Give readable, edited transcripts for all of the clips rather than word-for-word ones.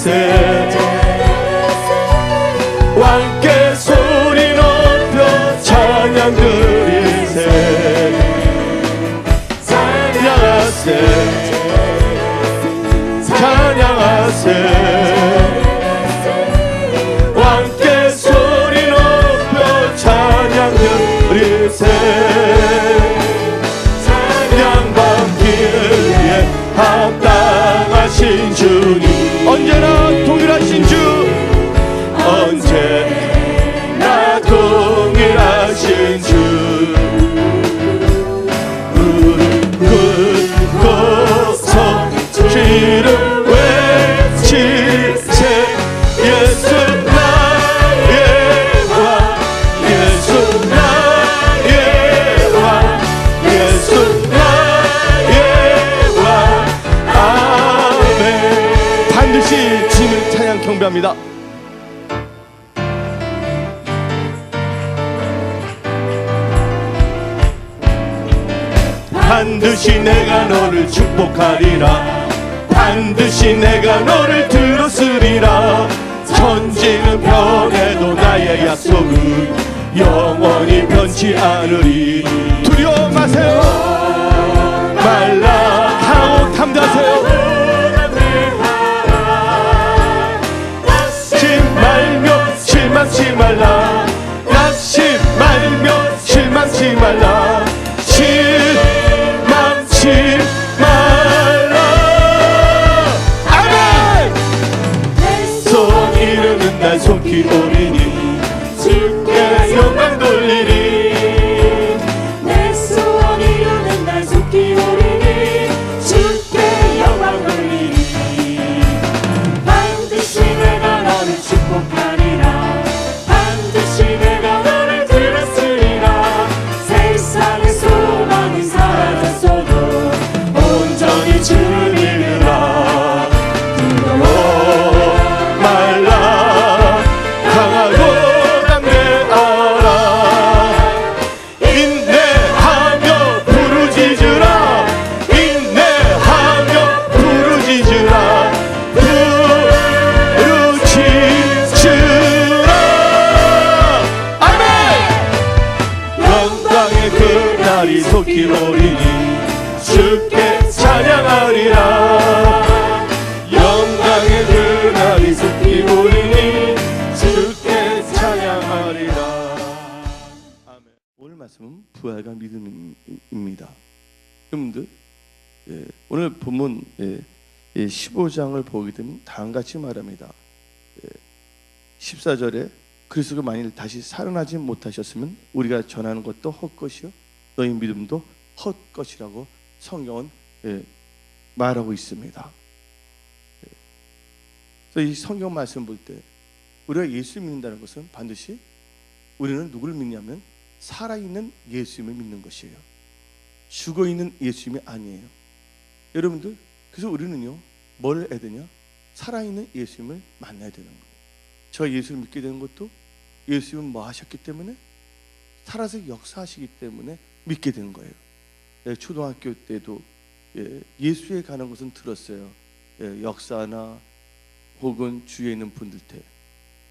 찬양하세. 왕께 소리 높여 찬양 드리세. 찬양하세. 찬양하세. 왕께 소리 높여 찬양 드리세. 찬양받기에 합당하신 주님, 언제나 동일하신 주, 언제나 동일하신 주. 무릎 꿇고서 주를 외치세. 예수 나의 왕, 예수 나의 왕, 예수 나의 왕. 아멘. 반드시 주님을 찬양 경배합니다. 반드시 내가 너를 축복하리라. 반드시 내가 너를 들었으리라. 천지는 변해도 나의 약속은 영원히 변치 않으리. 두려워 마세요. 말라 하고 담대하세요. 낙심 말며 실망치 말라. 낙심 말며 실망치 말라. 실망치 말라. 아멘. 손 이루는 날 손길 오리니 주께 영광 돌리리. 내 소원 이루는 날 손길 오리니 주께 영광 돌리리. 반드시 내가 너를 축복하리라. 반드시 내가 너를 들었으리라. 세상의 소망이 사라졌어도 온전히 주를 믿으라. 두려워 말라. 강하고 담대하라. 인내하며 부르짖으라. 인내하며 부르짖으라. 부르짖으라. 아멘. 영광의 그날이 속히 오리니 주께 찬양하리라. 영광의 그날이 속히 오리니 주께 찬양하리라. 아멘. 오늘 말씀은 부활과 믿음입니다. 여러분들, 오늘 본문 15장을 보게 되면 다음같이 말합니다. 14절에 그리스도가 만일 다시 살아나지 못하셨으면 우리가 전하는 것도 헛것이요 너희 믿음도 헛것이라고 성경은 말하고 있습니다. 그래서 이 성경 말씀 볼 때 우리가 예수 믿는다는 것은 반드시 우리는 누구를 믿냐면 살아있는 예수님을 믿는 것이에요. 죽어있는 예수님이 아니에요. 여러분들, 그래서 우리는요 뭘 해야 되냐? 살아있는 예수님을 만나야 되는 거예요. 저 예수를 믿게 되는 것도 예수님은 뭐 하셨기 때문에, 살아서 역사하시기 때문에 믿게 되는 거예요. 초등학교 때도 예수에 관한 것은 들었어요. 역사나 혹은 주위에 있는 분들한테.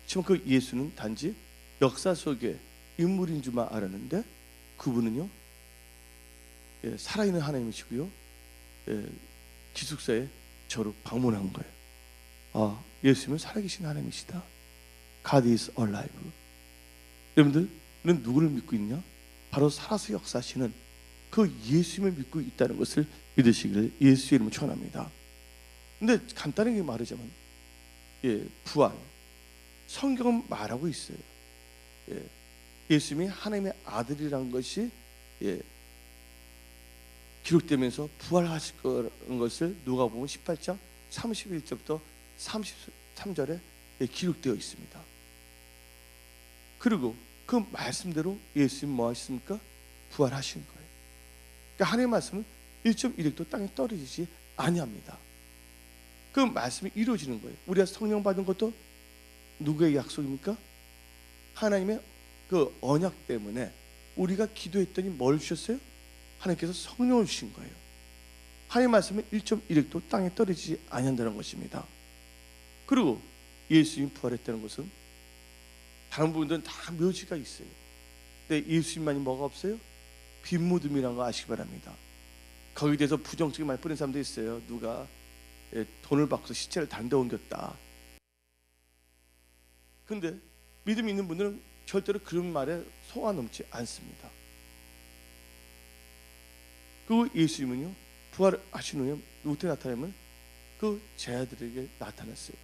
하지만 그 예수는 단지 역사 속의 인물인 줄만 알았는데 그분은요 살아있는 하나님이시고요 기숙사에 저를 방문한 거예요. 아, 예수님은 살아계신 하나님이시다. God is alive. 여러분들, 우리는 누구를 믿고 있냐? 바로 살아서 역사하시는 그 예수님을 믿고 있다는 것을 믿으시기를 예수의 이름으로 축원합니다. 근데 간단하게 말하자면 부활, 성경은 말하고 있어요. 예수님이 하나님의 아들이라는 것이 기록되면서 부활하실 거라는 것을 누가복음 18장 31절부터 33절에 기록되어 있습니다. 그리고 그 말씀대로 예수님 뭐 하셨습니까? 부활하신 거예요. 그러니까 하나님의 말씀은 1.1획도 땅에 떨어지지 아니합니다. 그 말씀이 이루어지는 거예요. 우리가 성령 받은 것도 누구의 약속입니까? 하나님의 그 언약 때문에 우리가 기도했더니 뭘 주셨어요? 하나님께서 성령을 주신 거예요. 하나님의 말씀은 1.1획도 땅에 떨어지지 아니한다는 것입니다. 그리고 예수님이 부활했다는 것은 다른 부분들은 다 묘지가 있어요. 근데 예수님만이 뭐가 없어요? 빈무덤이라는 거 아시기 바랍니다. 거기에 대해서 부정적인 말 뿌리는 사람도 있어요. 누가 돈을 받고 시체를 다른 데 옮겼다. 근데 믿음이 있는 분들은 절대로 그런 말에 속아 넘지 않습니다. 그리고 예수님은요, 부활하신 후에 누구한테 나타나면 그 제자들에게 나타났어요.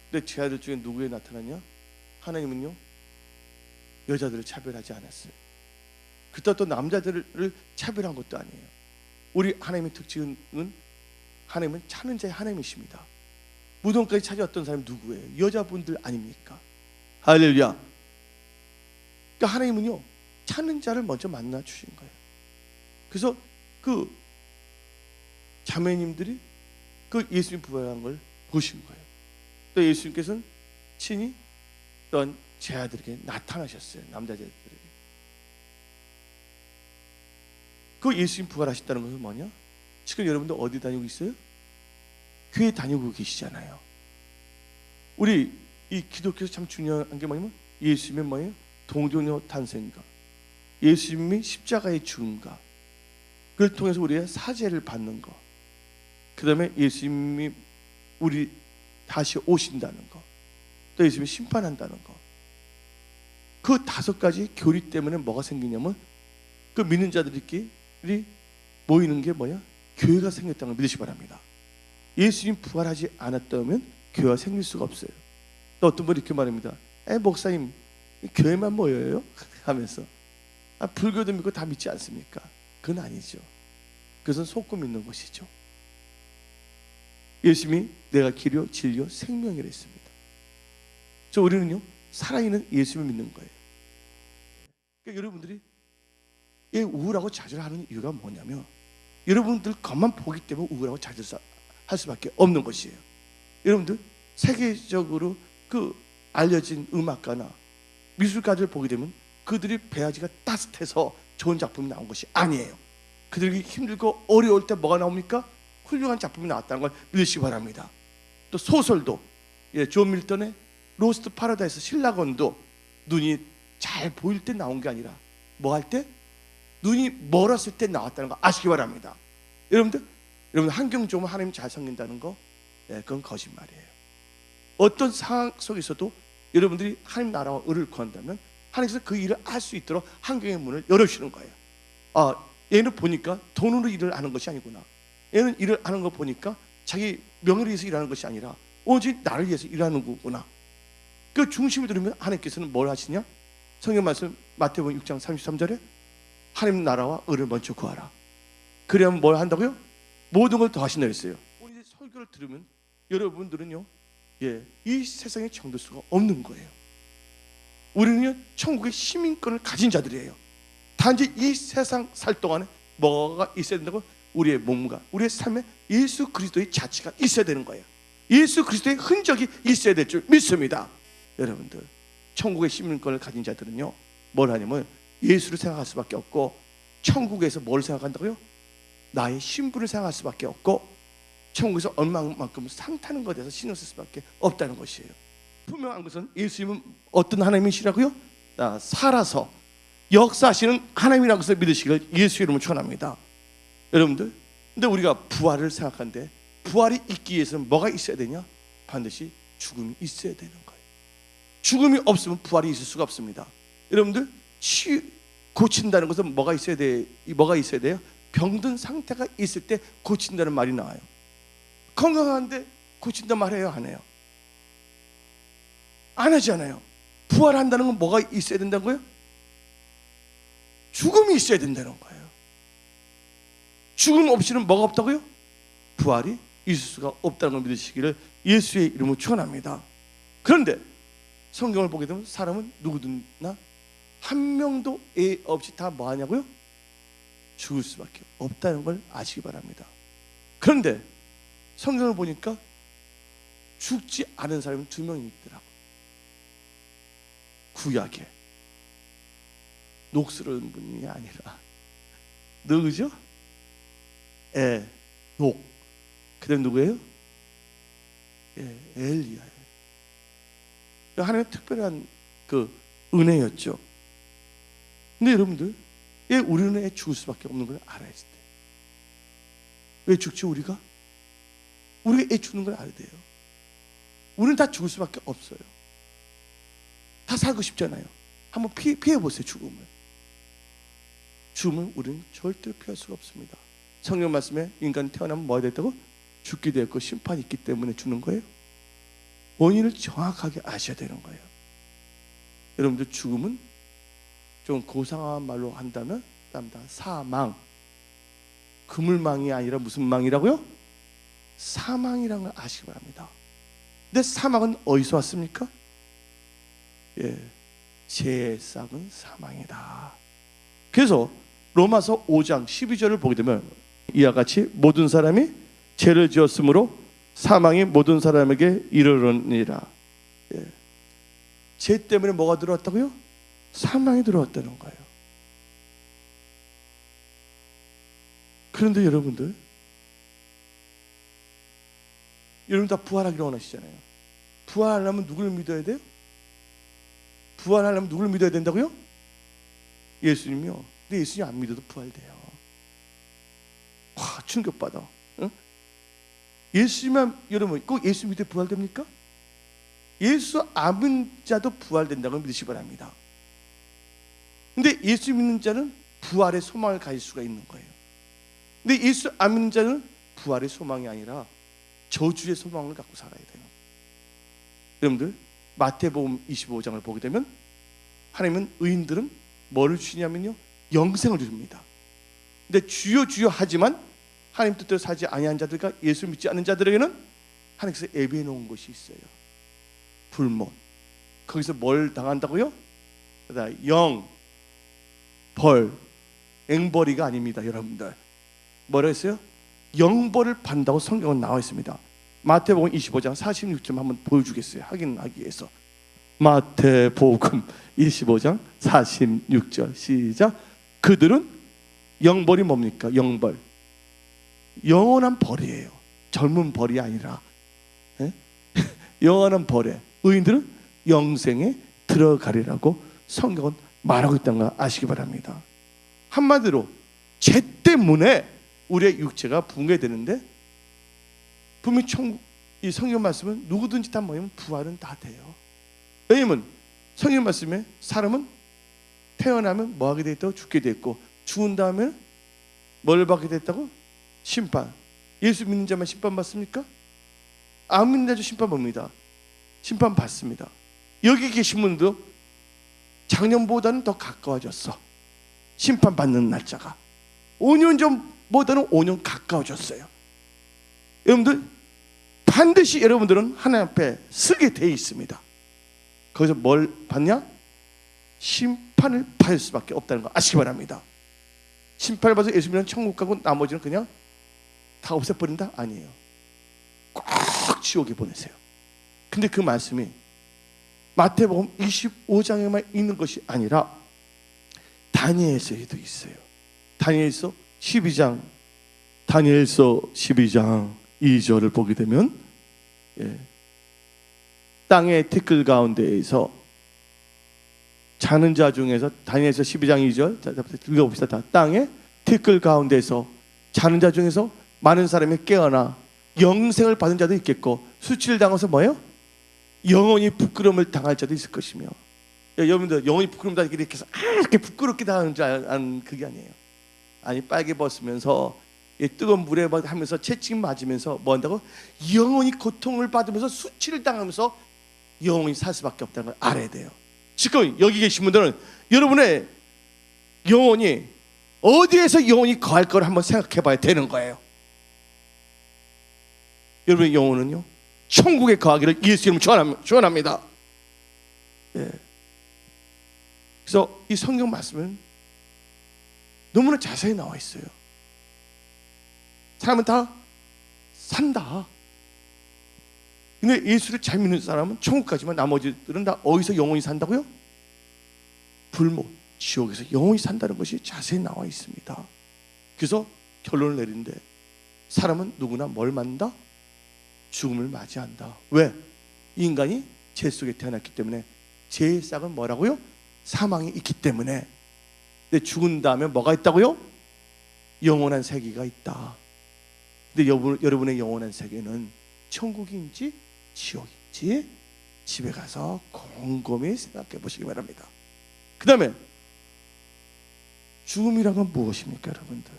근데 제자들 중에 누구에 나타났냐? 하나님은요, 여자들을 차별하지 않았어요. 그렇다고 또 남자들을 차별한 것도 아니에요. 우리 하나님의 특징은 하나님은 찾는 자의 하나님이십니다. 무덤까지 찾아왔던 사람이 누구예요? 여자분들 아닙니까? 할렐루야. 그러니까 하나님은요, 찾는 자를 먼저 만나 주신 거예요. 그래서 그 자매님들이 그 예수님 부활한 걸 보신 거예요. 또 예수님께서는 친히 어떤 제자들에게 나타나셨어요. 남자 제자들에게. 그 예수님 부활하셨다는 것은 뭐냐? 지금 여러분들 어디 다니고 있어요? 교회 다니고 계시잖아요. 우리 이 기독교에서 참 중요한 게 뭐냐면 예수님의 뭐예요? 동정녀 탄생과 예수님이 십자가에 죽은가, 그걸 통해서 우리의 사죄를 받는 거, 그 다음에 예수님이 우리 다시 오신다는 거, 또 예수님이 심판한다는 거, 그 5가지 교리 때문에 뭐가 생기냐면 그 믿는 자들끼리 모이는 게 뭐야? 교회가 생겼다는 걸 믿으시기 바랍니다. 예수님 부활하지 않았다면 교회가 생길 수가 없어요. 또 어떤 분이 이렇게 말합니다. 목사님 교회만 모여요? 하면서 불교도 믿고 다 믿지 않습니까? 그건 아니죠. 그것은 속고 믿는 것이죠. 예수님이 내가 길이요 진리요 생명이라 했습니다. 저 우리는요 살아있는 예수님을 믿는 거예요. 그러니까 여러분들이 이 우울하고 좌절하는 이유가 뭐냐면 여러분들 것만 보기 때문에 우울하고 좌절할 수밖에 없는 것이에요. 여러분들 세계적으로 그 알려진 음악가나 미술가들 보게 되면 그들이 배아지가 따뜻해서 좋은 작품이 나온 것이 아니에요. 그들이 힘들고 어려울 때 뭐가 나옵니까? 훌륭한 작품이 나왔다는 걸 믿으시기 바랍니다. 또 소설도 존 밀턴의 로스트 파라다이스 신라건도 눈이 잘 보일 때 나온 게 아니라 뭐 할 때? 눈이 멀었을 때 나왔다는 거 아시기 바랍니다. 여러분 환경 좋으면 하나님 잘 섬긴다는 거, 그건 거짓말이에요. 어떤 상황 속에서도 여러분들이 하나님 나라와 의를 구한다면 하나님께서 그 일을 할 수 있도록 환경의 문을 열어주시는 거예요. 얘는 보니까 돈으로 일을 하는 것이 아니구나. 얘는 일을 하는 거 보니까 자기 명예를 위해서 일하는 것이 아니라 오직 나를 위해서 일하는 거구나. 그 중심을 들으면 하나님께서는 뭘 하시냐? 성경 말씀 마태복음 6장 33절에 하나님 나라와 의를 먼저 구하라. 그러면 뭘 한다고요? 모든 걸 더하신다 했어요. 오늘 이제 설교를 들으면 여러분들은요, 이 세상에 정들 수가 없는 거예요. 우리는요 천국의 시민권을 가진 자들이에요. 단지 이 세상 살 동안에 뭐가 있어야 된다고? 우리의 몸과 우리의 삶에 예수 그리스도의 자체가 있어야 되는 거예요. 예수 그리스도의 흔적이 있어야 될 줄 믿습니다. 여러분들 천국의 시민권을 가진 자들은요 뭘 하냐면 예수를 생각할 수밖에 없고, 천국에서 뭘 생각한다고요? 나의 신분을 생각할 수밖에 없고, 천국에서 얼마만큼 상 타는 것에 대해서 신경 쓸 수밖에 없다는 것이에요. 분명한 것은 예수님은 어떤 하나님이시라고요? 살아서 역사하시는 하나님이라는 것을 믿으시길 예수 이름으로 축원합니다. 여러분들, 근데 우리가 부활을 생각하는데 부활이 있기 위해서는 뭐가 있어야 되냐? 반드시 죽음이 있어야 되는 거예요. 죽음이 없으면 부활이 있을 수가 없습니다. 여러분들, 고친다는 것은 뭐가 있어야 돼요? 병든 상태가 있을 때 고친다는 말이 나와요. 건강한데 고친다 말해요, 안 해요? 안 하잖아요. 부활한다는 건 뭐가 있어야 된다고요? 죽음이 있어야 된다는 거예요. 죽음 없이는 뭐가 없다고요? 부활이 있을 수가 없다는 걸 믿으시기를 예수의 이름으로 축원합니다. 그런데 성경을 보게 되면 사람은 누구든나 한 명도 애 없이 다 뭐 하냐고요? 죽을 수밖에 없다는 걸 아시기 바랍니다. 그런데 성경을 보니까 죽지 않은 사람이 2명이 있더라고. 구약에 녹스러운 분이 아니라 누구죠? 녹. 그다음 누구예요? 엘리야예요. 하나님의 특별한 그 은혜였죠. 근데 여러분들, 왜 우리는 왜 죽을 수밖에 없는 걸 알아야 돼? 왜 죽지 우리가? 우리가 왜 죽는 걸 알아야 돼요. 우리는 다 죽을 수밖에 없어요. 다 살고 싶잖아요. 한번 피해보세요. 죽음을 우리는 절대로 피할 수가 없습니다. 성경 말씀에 인간이 태어나면 뭐가 됐다고? 죽게 되었고 심판이 있기 때문에 죽는 거예요. 원인을 정확하게 아셔야 되는 거예요. 여러분들, 죽음은 좀 고상한 말로 한다면 사망, 그물망이 아니라 무슨 망이라고요? 사망이라는 걸 아시기 바랍니다. 근데 사망은 어디서 왔습니까? 죄의 싹은 사망이다. 그래서 로마서 5장 12절을 보게 되면 이와 같이 모든 사람이 죄를 지었으므로 사망이 모든 사람에게 이르르니라. 죄 때문에 뭐가 들어왔다고요? 사망이 들어왔다는 거예요. 그런데 여러분 다 부활하기를 원하시잖아요. 부활하려면 누구를 믿어야 돼요? 부활하려면 누구를 믿어야 된다고요? 예수님이요. 근데 예수님 안 믿어도 부활돼요. 와, 충격받아. 응? 예수님만, 여러분 꼭 예수 믿어 부활됩니까? 예수 안 믿는 자도 부활된다고 믿으시기 바랍니다. 근데 예수 믿는 자는 부활의 소망을 가질 수가 있는 거예요. 근데 예수 안 믿는 자는 부활의 소망이 아니라 저주의 소망을 갖고 살아야 돼요. 여러분들, 마태복음 25장을 보게 되면 하나님은 의인들은 뭐를 주시냐면요, 영생을 줍니다. 근데 주여 주여 하지만 하나님 뜻대로 살지 아니한 자들과 예수 믿지 않는 자들에게는 하나님께서 예비해 놓은 것이 있어요. 불못. 거기서 뭘 당한다고요? 영, 벌, 앵벌이가 아닙니다. 여러분들, 뭐라 했어요? 영벌을 받는다고 성경은 나와 있습니다. 마태복음 25장 46절 한번 보여주겠어요. 확인하기 위해서. 마태복음 25장 46절 시작. 그들은 영벌이 뭡니까? 영벌, 영원한 벌이에요. 젊은 벌이 아니라 영원한 벌에 의인들은 영생에 들어가리라고 성경은 말하고 있다는 걸 아시기 바랍니다. 한마디로 죄 때문에 우리의 육체가 붕괴되는데 분명히 이 성경 말씀은 누구든지 다 모이면 부활은 다 돼요. 왜냐면 성경 말씀에 사람은 태어나면 뭐하게 돼 있다고? 죽게 돼 있고, 죽은 다음에 뭘 받게 됐다고? 심판. 예수 믿는 자만 심판 받습니까? 안 믿는 자도 심판 봅니다. 심판 받습니다. 여기 계신 분도 작년보다는 더 가까워졌어. 심판 받는 날짜가 5년 전보다는 5년 가까워졌어요. 여러분들, 반드시 여러분들은 하나님 앞에 서게 돼 있습니다. 거기서 뭘 받냐? 심판을 받을 수밖에 없다는 거 아시기 바랍니다. 심판을 받아서 예수 믿는 천국 가고 나머지는 그냥 다 없애버린다? 아니에요. 꼭 지옥에 보내세요. 근데 그 말씀이 마태복음 25장에만 있는 것이 아니라 다니엘서에도 있어요. 다니엘서 12장 2절을 보게 되면 땅의 티끌 가운데에서 자는 자 중에서, 다니엘서 12장 2절 읽어봅시다. 다. 땅의 티끌 가운데서 자는 자 중에서 많은 사람이 깨어나 영생을 받은 자도 있겠고, 수치를 당해서 뭐예요? 영원히 부끄러움을 당할 자도 있을 것이며. 여러분들, 영원히 부끄러움 당하기 이렇게 해서 이렇게 부끄럽게 당하는 줄 아는 그게 아니에요. 아니, 빨개 벗으면서 뜨거운 물에 하면서 채찍 맞으면서 뭐 한다고? 영원히 고통을 받으면서 수치를 당하면서 영원히 살 수밖에 없다는 걸 알아야 돼요. 지금 여기 계신 분들은 여러분의 영혼이 어디에서 영혼이 거할 걸 한번 생각해 봐야 되는 거예요. 여러분의 영혼은요, 천국에 거하기를 예수 이름으로 축원합니다. 그래서 이 성경 말씀은 너무나 자세히 나와 있어요. 사람은 다 산다. 근데 예수를 잘 믿는 사람은 천국 가지만 나머지들은 다 어디서 영원히 산다고요? 불못, 지옥에서 영원히 산다는 것이 자세히 나와 있습니다. 그래서 결론을 내리는데 사람은 누구나 뭘 맞는다? 죽음을 맞이한다. 왜? 인간이 죄 속에 태어났기 때문에 죄의 싹은 뭐라고요? 사망이 있기 때문에. 근데 죽은 다음에 뭐가 있다고요? 영원한 세계가 있다. 근데 여러분의 영원한 세계는 천국인지 지옥인지 집에 가서 곰곰이 생각해 보시기 바랍니다. 그 다음에 죽음이란 건 무엇입니까, 여러분들?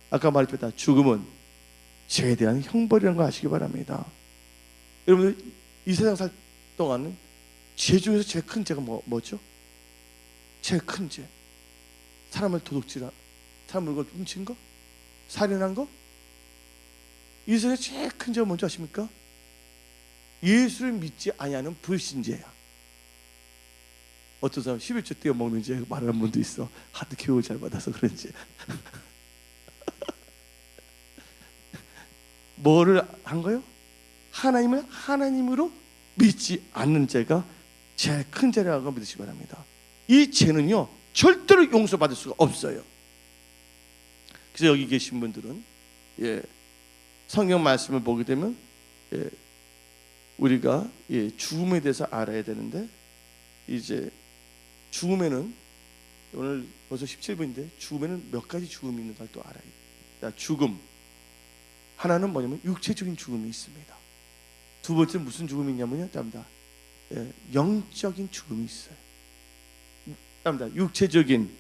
아까 말했다, 죽음은 죄에 대한 형벌이라는 거 아시기 바랍니다. 여러분들 이 세상 살 동안은 죄 중에서 제일 큰 죄가 뭐죠? 제일 큰 죄, 사람을 도둑질한, 사람 물건 훔친 거, 살인한 거. 이 세상에 제일 큰 죄가 뭔지 아십니까? 예수를 믿지 아니하는 불신죄야. 어떤 사람 11조 떼어 먹는 죄 말하는 분도 있어. 하도 교육을 잘 받아서 그런지. 뭐를 한 거요? 하나님을 하나님으로 믿지 않는 죄가 제일 큰 죄라고 믿으시기 바랍니다. 이 죄는요 절대로 용서받을 수가 없어요. 그래서 여기 계신 분들은 성경 말씀을 보게 되면 우리가 죽음에 대해서 알아야 되는데, 이제 죽음에는 오늘 벌써 17분인데 죽음에는 몇 가지 죽음이 있는 걸 또 알아야 돼요. 죽음 하나는 뭐냐면 육체적인 죽음이 있습니다. 두 번째 무슨 죽음이 있냐면요, 영적인 죽음이 있어요. 육체적인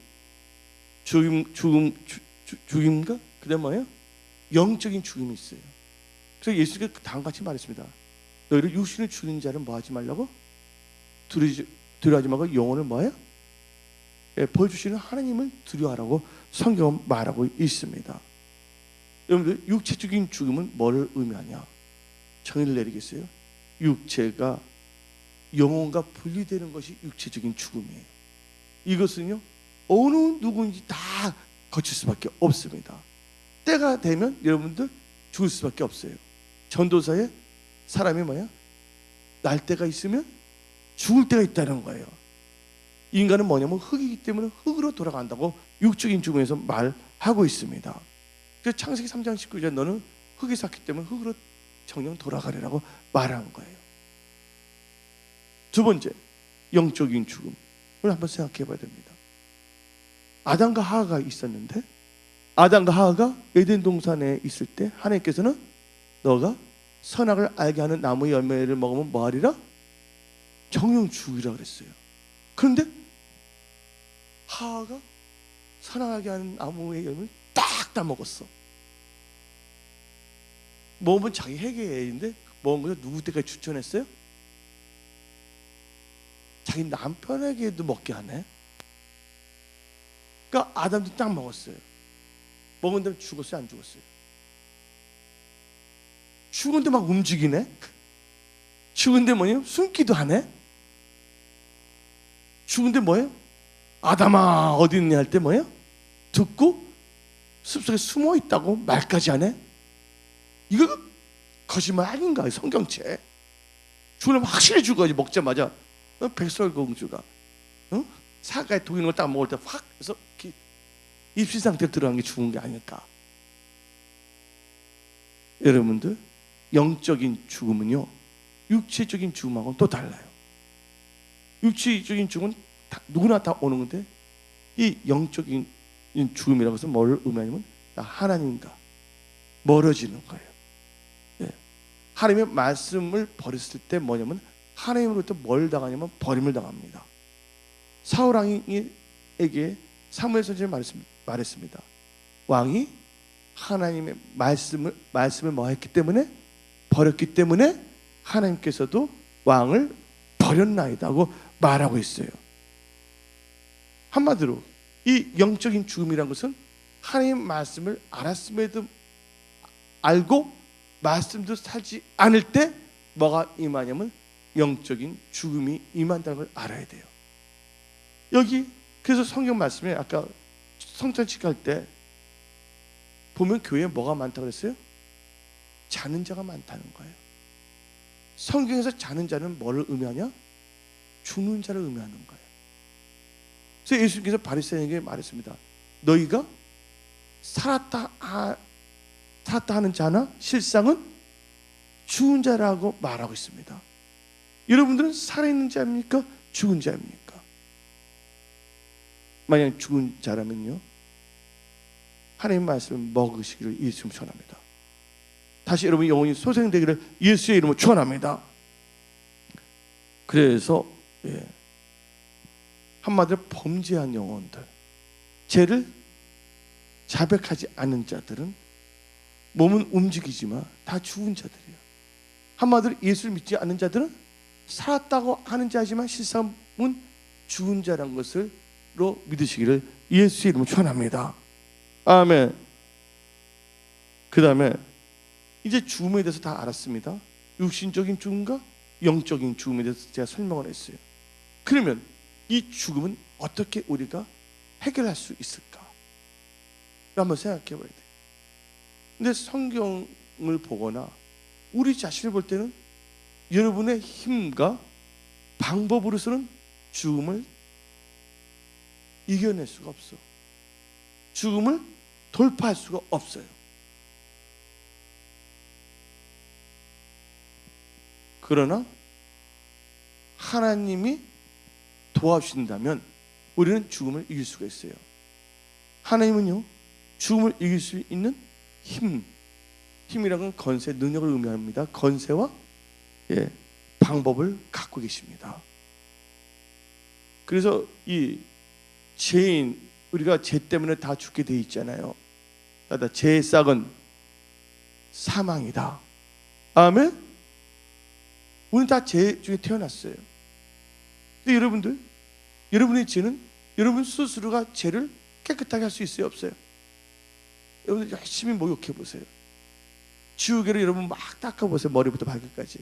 죽음과 그다음 뭐예요? 영적인 죽음이 있어요. 그래서 예수께서 다음 같이 말했습니다. 너희를 육신을 죽이는 자를 뭐하지 말라고? 두려워하지 말고 영혼을 뭐예요? 벌 주시는 하나님을 두려워하라고 성경은 말하고 있습니다. 여러분들 육체적인 죽음은 뭐를 의미하냐? 정의를 내리겠어요? 육체가 영혼과 분리되는 것이 육체적인 죽음이에요. 이것은요 어느 누구인지 다 거칠 수밖에 없습니다. 때가 되면 여러분들 죽을 수밖에 없어요. 전도서에 사람이 날 때가 있으면 죽을 때가 있다는 거예요. 인간은 뭐냐면 흙이기 때문에 흙으로 돌아간다고 육적인 죽음에서 말하고 있습니다. 그래서 창세기 3장 19절 너는 흙에 샀기 때문에 흙으로 정령 돌아가리라고 말한 거예요. 두 번째, 영적인 죽음을 한번 생각해 봐야 됩니다. 아담과 하와가 있었는데, 아담과 하와가 에덴 동산에 있을 때 하나님께서는 너가 선악을 알게 하는 나무의 열매를 먹으면 뭐하리라? 정령 죽으리라 그랬어요. 그런데 하와가 선악하게 하는 나무의 열매를 딱 따먹었어. 먹으면 자기 해결인데 먹은 거죠. 누구 때까지 추천했어요? 자기 남편에게도 먹게 하네. 그러니까 아담도 딱 먹었어요. 먹은 다음에 죽었어요? 안 죽었어요? 죽은데 막 움직이네. 죽은데 뭐예요? 숨기도 하네. 죽은데 뭐예요? 아담아 어디 있냐 할 때 뭐예요? 듣고 숲속에 숨어 있다고 말까지 하네. 이거 거짓말 아닌가요? 성경책. 죽으면 확실히 죽어야지. 먹자마자 백설공주가 사과에 독 있는 걸 딱 먹을 때 확 해서 입시 상태로 들어간 게 죽은 게 아닐까. 여러분들 영적인 죽음은요 육체적인 죽음하고는 또 달라요. 육체적인 죽음은 누구나 다 오는 건데, 이 영적인 죽음이라고 해서 뭘 의미하냐면 하나님과 멀어지는 거예요. 하나님의 말씀을 버렸을 때 뭐냐면 하나님으로부터 뭘 당하냐면 버림을 당합니다. 사울 왕에게 사무엘 선지자가 말했습니다. 왕이 하나님의 말씀을 뭐 했기 때문에? 버렸기 때문에 하나님께서도 왕을 버렸나이다 고 말하고 있어요. 한마디로 이 영적인 죽음이란 것은 하나님의 말씀을 알았음에도 알고 말씀도 살지 않을 때 뭐가 임하냐면 영적인 죽음이 임한다는 걸 알아야 돼요. 여기 그래서 성경 말씀에 아까 성찬식 할 때 보면 교회에 뭐가 많다고 그랬어요? 자는 자가 많다는 거예요. 성경에서 자는 자는 뭐를 의미하냐? 죽는 자를 의미하는 거예요. 그래서 예수님께서 바리새인에게 말했습니다. 너희가 살았다 하는 자나 실상은 죽은 자라고 말하고 있습니다. 여러분들은 살아있는 자입니까? 죽은 자입니까? 만약 죽은 자라면요, 하나님 말씀을 먹으시기를 예수님 축원합니다. 다시 여러분 영혼이 소생되기를 예수의 이름으로 축원합니다. 그래서 한마디로 범죄한 영혼들, 죄를 자백하지 않은 자들은 몸은 움직이지만 다 죽은 자들이에요. 한마디로 예수를 믿지 않는 자들은 살았다고 하는 자지만 실상은 죽은 자란 것을 믿으시기를 예수의 이름으로 축원합니다. 아멘. 그 다음에 이제 죽음에 대해서 다 알았습니다. 육신적인 죽음과 영적인 죽음에 대해서 제가 설명을 했어요. 그러면 이 죽음은 어떻게 우리가 해결할 수 있을까? 한번 생각해 봐야 돼요. 근데 성경을 보거나 우리 자신을 볼 때는 여러분의 힘과 방법으로서는 죽음을 이겨낼 수가 없어. 죽음을 돌파할 수가 없어요. 그러나 하나님이 도와주신다면 우리는 죽음을 이길 수가 있어요. 하나님은요, 죽음을 이길 수 있는 힘이라는 건 건세, 능력을 의미합니다. 건세와 방법을 갖고 계십니다. 그래서 이 죄인, 우리가 죄 때문에 다 죽게 돼 있잖아요. 죄의 싹은 사망이다. 아멘. 우리는 다 죄 중에 태어났어요. 근데 여러분들, 여러분의 죄는 여러분 스스로가 죄를 깨끗하게 할 수 있어요, 없어요? 여러분들 열심히 목욕해 보세요. 지우개로 여러분 막 닦아보세요. 머리부터 발끝까지.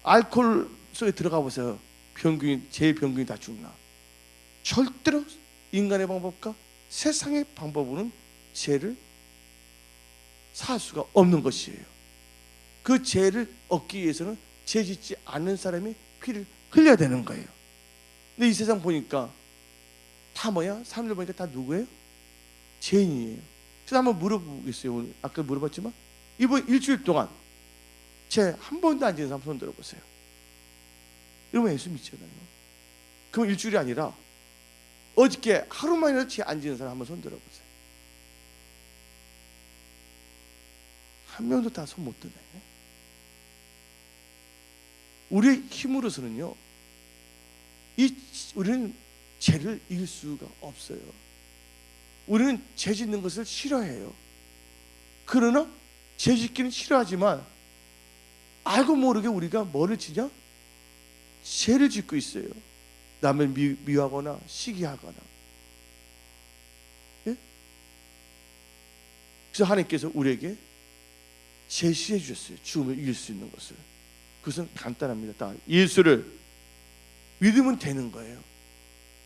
알코올 속에 들어가 보세요. 제 병균이 다 죽나? 절대로 인간의 방법과 세상의 방법으로는 죄를 살 수가 없는 것이에요. 그 죄를 얻기 위해서는 죄 짓지 않는 사람이 피를 흘려야 되는 거예요. 근데 이 세상 보니까 다 뭐야? 사람들 보니까 다 누구예요? 죄인이에요. 그래서 한번 물어보겠어요. 오늘 아까 물어봤지만 이번 일주일 동안 죄 한 번도 안 지은 사람 손 들어보세요. 여러분 예수 믿잖아요. 그럼 일주일이 아니라 어저께 하루만이라도 죄 안 지은 사람 한번 손 들어보세요. 한 명도 다 손 못 드네. 우리의 힘으로서는요, 우리는 죄를 이길 수가 없어요. 우리는 죄 짓는 것을 싫어해요. 그러나 죄 짓기는 싫어하지만 알고 모르게 우리가 뭐를 지냐? 죄를 짓고 있어요. 남을 미워하거나 시기하거나. 예? 그래서 하나님께서 우리에게 제시해 주셨어요. 죽음을 이길 수 있는 것을. 그것은 간단합니다. 다 예수를 믿으면 되는 거예요.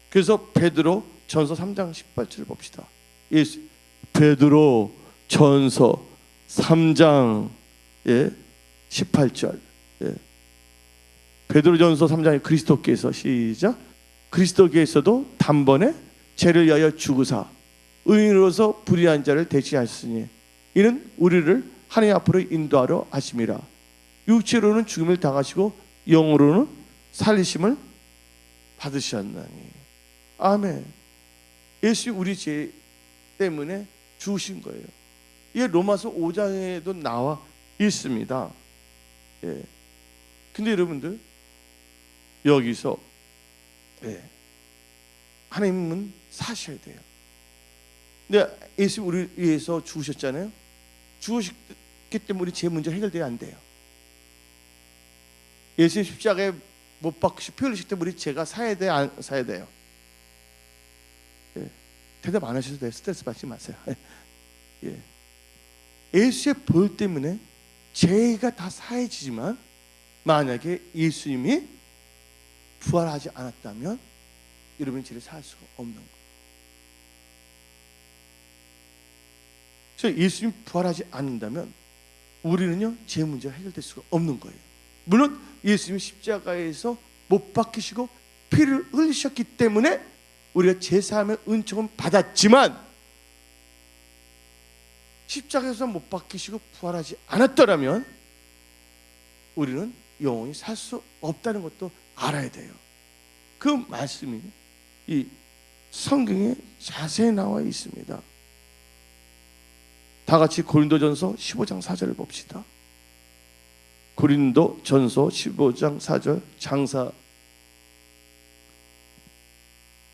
그래서 베드로 전서 3장 18절을 봅시다. 베드로 전서 3장 18절. 베드로 전서 3장에 그리스도께서 시작. 그리스도께서도 단번에 죄를 위하여 죽으사 의인으로서 불의한 자를 대신하셨으니 이는 우리를 하나님 앞으로 인도하러 하심이라. 육체로는 죽음을 당하시고 영으로는 살리심을 받으셨나니. 아멘. 예수 우리 죄 때문에 죽으신 거예요. 이게 로마서 5장에도 나와 있습니다. 근데 여러분들 여기서 하나님은 사셔야 돼요. 근데 예수 우리 위해서 죽으셨잖아요. 죽으셨기 때문에 우리 죄 문제 해결돼야 안 돼요. 예수님 십자가에 못 박히시고 피 흘리시기 때문에 우리 죄가 사야 돼요, 안 사야 돼요? 대답 안 하셔도 돼요. 스트레스 받지 마세요. 예수의 보혈 때문에 죄가 다 사해지지만 만약에 예수님이 부활하지 않았다면 여러분이 죄를 살 수가 없는 거예요. 그래서 예수님이 부활하지 않는다면 우리는요 죄 문제가 해결될 수가 없는 거예요. 물론 예수님이 십자가에서 못 박히시고 피를 흘리셨기 때문에 우리가 제사함의 은총은 받았지만 십자가에서 못 박히시고 부활하지 않았더라면 우리는 영원히 살 수 없다는 것도 알아야 돼요. 그 말씀이 이 성경에 자세히 나와 있습니다. 다 같이 고린도전서 15장 4절을 봅시다. 고린도전서 15장 4절 장사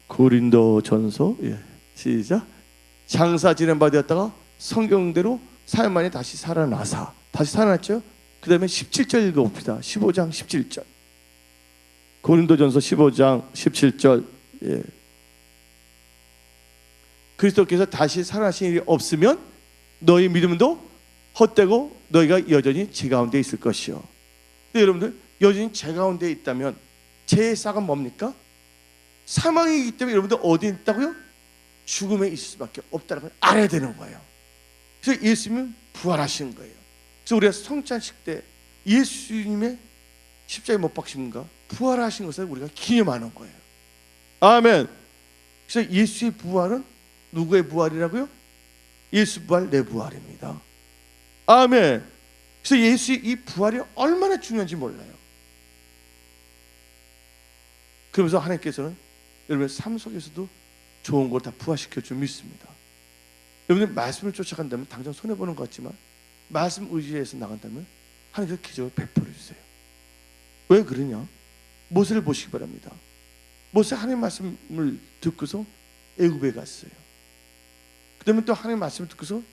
고린도전서 시작. 장사 지낸 바 되었다가 성경대로 4일 만에 다시 살아나사 다시 살아났죠. 그 다음에 17절 읽어봅시다. 15장 17절 고린도전서 15장 17절 그리스도께서 다시 살아나신 일이 없으면 너희 믿음도 헛되고 너희가 여전히 죄 가운데 있을 것이요. 근데 여러분들 여전히 죄 가운데 있다면 죄의 싹은 뭡니까? 사망이기 때문에 여러분들 어디에 있다고요? 죽음에 있을 수밖에 없다는 걸 알아야 되는 거예요. 그래서 예수님은 부활하신 거예요. 그래서 우리가 성찬식 때 예수님의 십자가에 못 박심과 부활하신 것을 우리가 기념하는 거예요. 아멘. 그래서 예수의 부활은 누구의 부활이라고요? 예수 부활 내 부활입니다. 아멘. 그래서 예수의 이 부활이 얼마나 중요한지 몰라요. 그러면서 하나님께서는 여러분의 삶 속에서도 좋은 걸 다 부활시켜 줄 믿습니다. 여러분들 말씀을 쫓아간다면 당장 손해보는 것 같지만 말씀 의지해서 나간다면 하나님께서 기적을 베풀어 주세요. 왜 그러냐? 모세를 보시기 바랍니다. 모세 하나님 말씀을 듣고서 애굽에 갔어요. 그 다음에 또 하나님 말씀을 듣고서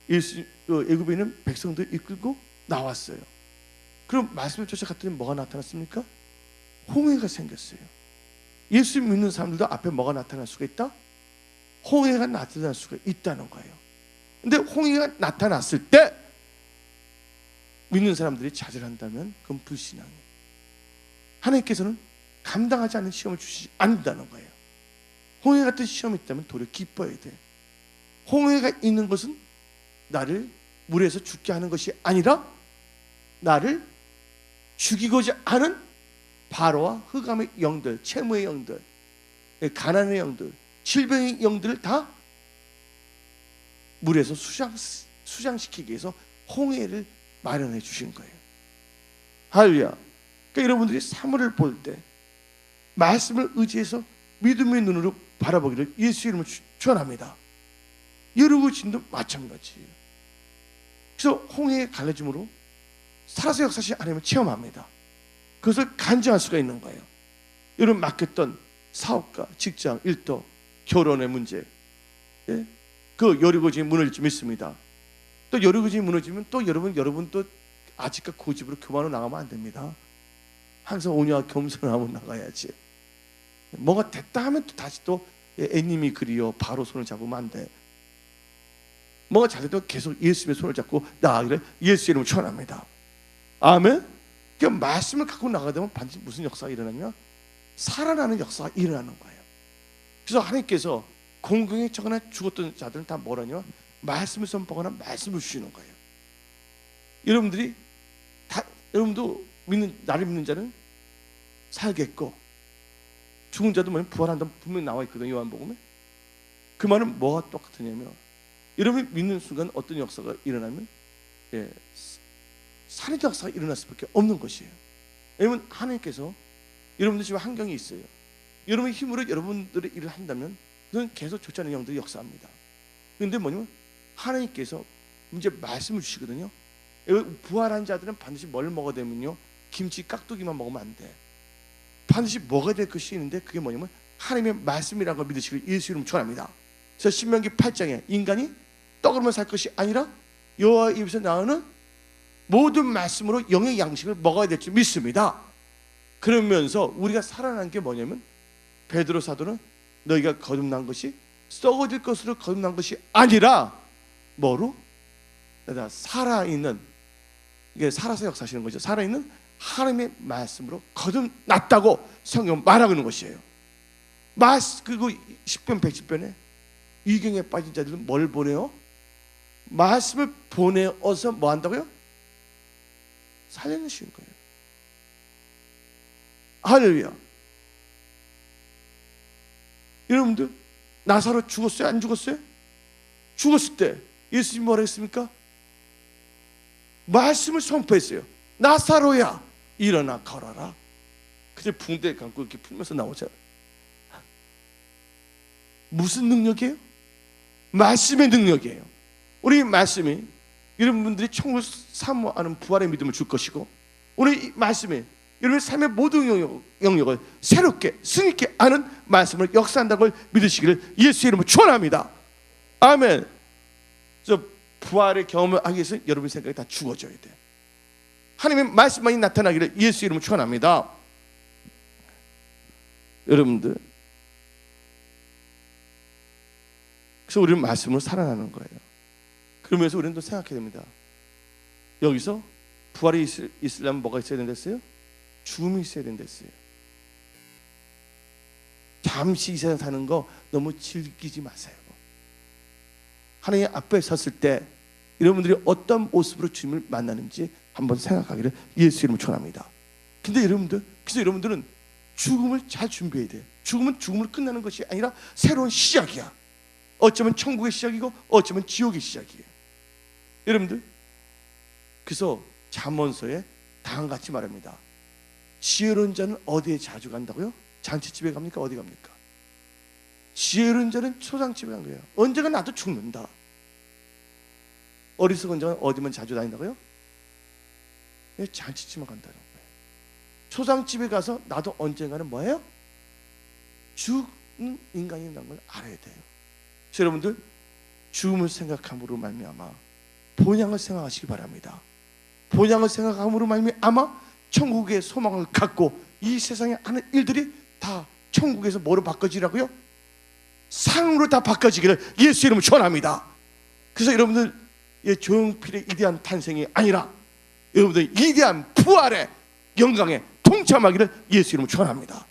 애굽에 있는 백성들 이끌고 나왔어요. 그럼 말씀을 쫓아갔더니 뭐가 나타났습니까? 홍해가 생겼어요. 예수 믿는 사람들도 앞에 뭐가 나타날 수가 있다? 홍해가 나타날 수가 있다는 거예요. 근데 홍해가 나타났을 때 믿는 사람들이 좌절한다면 그건 불신앙이에요. 하나님께서는 감당하지 않는 시험을 주시지 않는다는 거예요. 홍해 같은 시험이 있다면 도리어 기뻐해야 돼. 홍해가 있는 것은 나를 물에서 죽게 하는 것이 아니라 나를 죽이고자 하는 바로와 흑암의 영들, 채무의 영들, 가난의 영들, 질병의 영들을 다 물에서 수장시키기 위해서 홍해를 마련해 주신 거예요. 할렐루야. 그러니까 여러분들이 사물을 볼 때 말씀을 의지해서 믿음의 눈으로 바라보기를 예수 이름으로 축원합니다. 여러분도 마찬가지예요. 그래서 홍해의 갈라짐으로 살아서 역사시 하나님을 체험합니다. 그것을 간증할 수가 있는 거예요. 여러분 맡겼던 사업과 직장, 일터, 결혼의 문제, 그 여리고지 무너질지 믿습니다. 또 여리고지 무너지면 또 여러분 또 아직까 고집으로 교만으로 나가면 안 됩니다. 항상 온유와 겸손하고 나가야지. 뭐가 됐다 하면 또 다시 또 애님이 그리워 바로 손을 잡으면 안 돼. 뭐가 잘돼도 계속 예수님의 손을 잡고 나아가기를 예수 이름으로 축원합니다. 아멘. 그 말씀을 갖고 나가다 보면 반드시 무슨 역사가 일어나냐? 살아나는 역사가 일어나는 거예요. 그래서 하나님께서 공경에 처거나 죽었던 자들은 다 뭐라냐? 말씀을 선포하거나 말씀을 주시는 거예요. 여러분들이 다 여러분도 나를 믿는 자는 살겠고 죽은 자도 뭐냐면 부활한다고 분명히 나와 있거든요. 요한복음에. 그 말은 뭐가 똑같으냐면 여러분이 믿는 순간 어떤 역사가 일어나면 살인 역사가 일어날 수밖에 없는 것이에요. 왜냐하면 하나님께서 여러분들 집에 환경이 있어요. 여러분의 힘으로 여러분들의 일을 한다면 그건 계속 좋지 않은 영들이 역사합니다. 그런데 뭐냐면 하나님께서 이제 말씀을 주시거든요. 부활한 자들은 반드시 뭘 먹어야 되면요, 김치 깍두기만 먹으면 안 돼. 반드시 먹어야 될 것이 있는데 그게 뭐냐면 하나님의 말씀이라는 걸 믿으시길 예수 이름으로 축원합니다. 그래서 신명기 8장에 인간이 떡으로만 살 것이 아니라 여호와 입에서 나오는 모든 말씀으로 영의 양식을 먹어야 될 줄 믿습니다. 그러면서 우리가 살아난 게 뭐냐면 베드로 사도는 너희가 거듭난 것이 썩어질 것으로 거듭난 것이 아니라 뭐로? 살아있는, 이게 살아서 역사하시는 거죠. 살아있는 하나님의 말씀으로 거듭났다고 성경 말하고 있는 것이에요. 그리고 10편 110편에 위경에 빠진 자들은 뭘 보내요? 말씀을 보내어서 뭐 한다고요? 살려내시는 거예요. 할렐루야. 여러분들 나사로 죽었어요? 안 죽었어요? 죽었을 때 예수님이 뭐라 했습니까? 말씀을 선포했어요. 나사로야 일어나 걸어라. 그저 붕대 감고 이렇게 풀면서 나오잖아요. 무슨 능력이에요? 말씀의 능력이에요. 우리 말씀이 여러분들이 천국을 사모하는 부활의 믿음을 줄 것이고, 오늘 이 말씀이 여러분의 삶의 모든 영역을 새롭게 승리있게 하는 말씀을 역사한다는 걸 믿으시기를 예수의 이름으로 축원합니다. 아멘. 저 부활의 경험을 하기 위해서 여러분의 생각이 다 죽어져야 돼. 하나님의 말씀만이 나타나기를 예수의 이름으로 축원합니다. 여러분들, 그래서 우리는 말씀으로 살아나는 거예요. 그러면서 우리는 또 생각해야 됩니다. 여기서 부활이 있으려면 뭐가 있어야 된댔어요? 죽음이 있어야 된댔어요. 잠시 이 세상 사는 거 너무 즐기지 마세요. 하나님 앞에 섰을 때 여러분들이 어떤 모습으로 주님을 만나는지 한번 생각하기를 예수 이름으로 축원합니다. 근데 여러분들, 그래서 여러분들은 죽음을 잘 준비해야 돼. 죽음은 죽음을 끝나는 것이 아니라 새로운 시작이야. 어쩌면 천국의 시작이고 어쩌면 지옥의 시작이에요. 여러분들, 그래서 잠언서에 다음같이 말합니다. 지혜로운 자는 어디에 자주 간다고요? 잔치집에 갑니까? 어디 갑니까? 지혜로운 자는 초상집에 간 거예요. 언젠가 나도 죽는다. 어리석은 자는 어디만 자주 다닌다고요? 잔치집만 간다는 거예요. 초상집에 가서 나도 언젠가는 뭐예요? 죽는 인간이라는 걸 알아야 돼요. 그래서 여러분들, 죽음을 생각함으로 말미암아 본향을 생각하시기 바랍니다. 본향을 생각함으로 말미암아 천국의 소망을 갖고 이 세상에 하는 일들이 다 천국에서 뭐로 바꿔지라고요? 상으로 다 바꿔지기를 예수 이름으로 축원합니다. 그래서 여러분들, 조용필의 이대한 탄생이 아니라 여러분들 이대한 부활의 영광에 동참하기를 예수 이름으로 축원합니다.